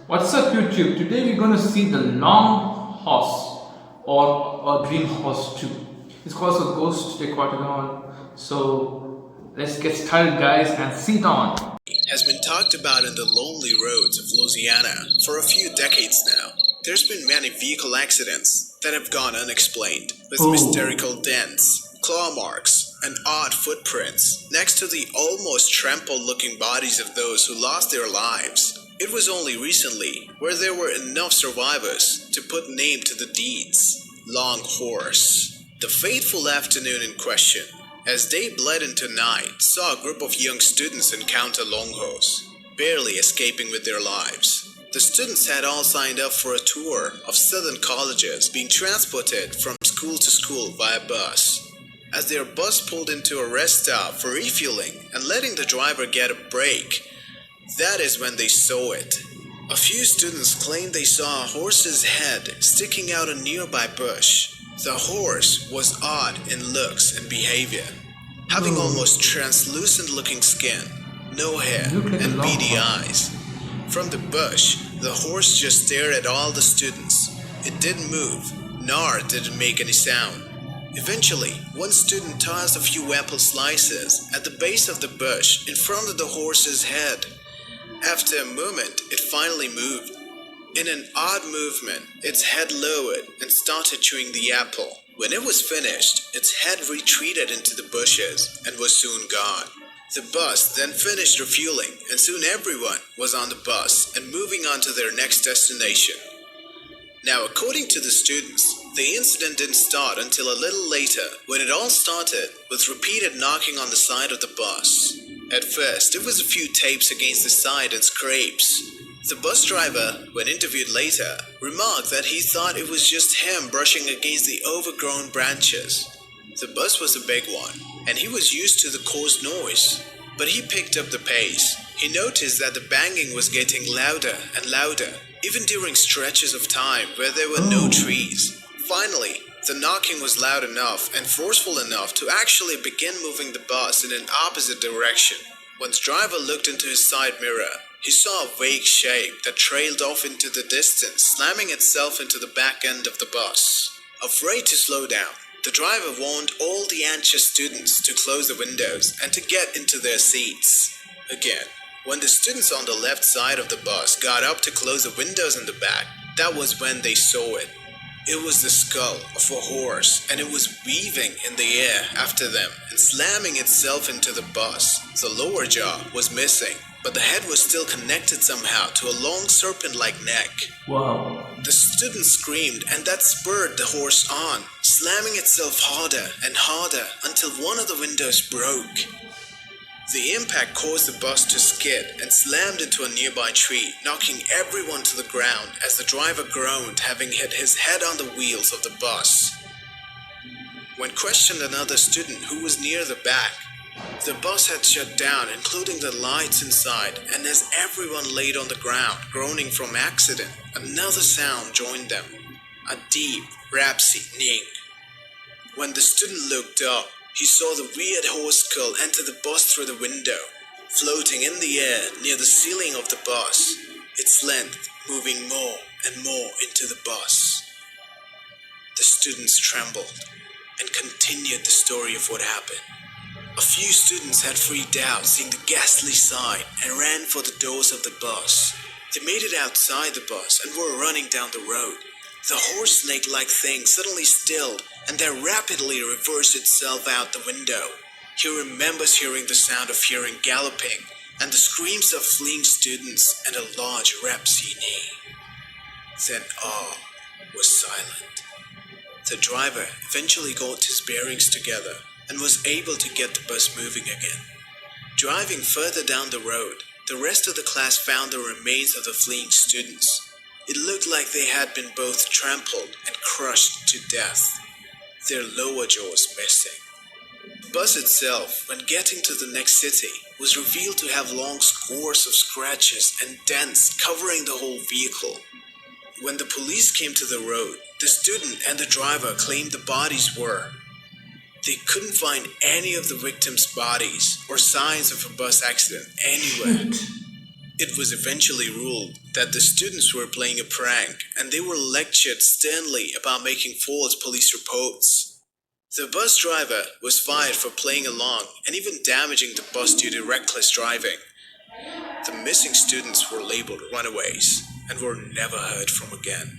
What's up, YouTube? Today we're going to see the long horse or a green horse too. It's called a ghost dequatagon. So let's get started, guys, and sit on. Has been talked about in the lonely roads of Louisiana for a few decades now. There's been many vehicle accidents that have gone unexplained, with Oh, mysterical dents, claw marks, and odd footprints next to the almost trampled looking bodies of those who lost their lives. It was only recently where there were enough survivors to put name to the deeds. Long Horse. The fateful afternoon in question, as day bled into night, saw a group of young students encounter Longhorse, barely escaping with their lives. The students had all signed up for a tour of southern colleges, being transported from school to school via bus. As their bus pulled into a rest stop for refueling and letting the driver get a break, that is when they saw it. A few students claimed they saw a horse's head sticking out a nearby bush. The horse was odd in looks and behavior, having oh, almost translucent looking skin, no hair, look like a and long beady horse. eyes. From the bush, the horse just stared at all the students. It didn't move, nor did it make any sound. Eventually, one student tossed a few apple slices at the base of the bush in front of the horse's head. After a moment, it finally moved. In an odd movement, its head lowered and started chewing the apple. When it was finished, its head retreated into the bushes and was soon gone. The bus then finished refueling, and soon everyone was on the bus and moving on to their next destination. Now, according to the students, the incident didn't start until a little later when it all started with repeated knocking on the side of the bus. At first, it was a few tapes against the side and scrapes. The bus driver, when interviewed later, remarked that he thought it was just him brushing against the overgrown branches. The bus was a big one, and he was used to the coarse noise. But he picked up the pace. He noticed that the banging was getting louder and louder, even during stretches of time where there were no Oh, trees. Finally, the knocking was loud enough and forceful enough to actually begin moving the bus in an opposite direction. When the driver looked into his side mirror, he saw a vague shape that trailed off into the distance, slamming itself into the back end of the bus. Afraid to slow down, the driver warned all the anxious students to close the windows and to get into their seats. Again, when the students on the left side of the bus got up to close the windows in the back, that was when they saw it. It was the skull of a horse, and it was weaving in the air after them and slamming itself into the bus. The lower jaw was missing, but the head was still connected somehow to a long serpent-like neck. wow. The student screamed, and that spurred the horse on, slamming itself harder and harder until one of the windows broke. The impact caused the bus to skid and slammed into a nearby tree, knocking everyone to the ground as the driver groaned, having hit his head on the wheels of the bus. When questioned another student who was near the back, the bus had shut down, including the lights inside, and as everyone laid on the ground, groaning from accident, another sound joined them, a deep, raspy ning. When the student looked up, he saw the weird horse skull enter the bus through the window, floating in the air near the ceiling of the bus, its length moving more and more into the bus. The students trembled and continued the story of what happened. A few students had freaked out seeing the ghastly sight and ran for the doors of the bus. They made it outside the bus and were running down the road. The horse snake-like thing suddenly stilled and then rapidly reversed itself out the window. He remembers hearing the sound of hearing galloping and the screams of fleeing students and a large rhapsody neigh. Then all was silent. The driver eventually got his bearings together and was able to get the bus moving again. Driving further down the road, the rest of the class found the remains of the fleeing students. It looked like they had been both trampled and crushed to death, their lower jaws missing. The bus itself, when getting to the next city, was revealed to have long scores of scratches and dents covering the whole vehicle. When the police came to the road, the student and the driver claimed the bodies were. They couldn't find any of the victims' bodies or signs of a bus accident anywhere. Shit. It was eventually ruled that the students were playing a prank and they were lectured sternly about making false police reports. The bus driver was fired for playing along and even damaging the bus due to reckless driving. The missing students were labeled runaways and were never heard from again.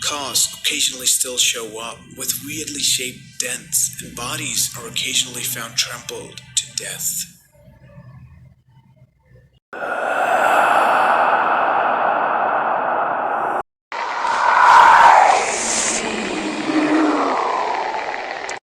Cars occasionally still show up with weirdly shaped dents, and bodies are occasionally found trampled to death.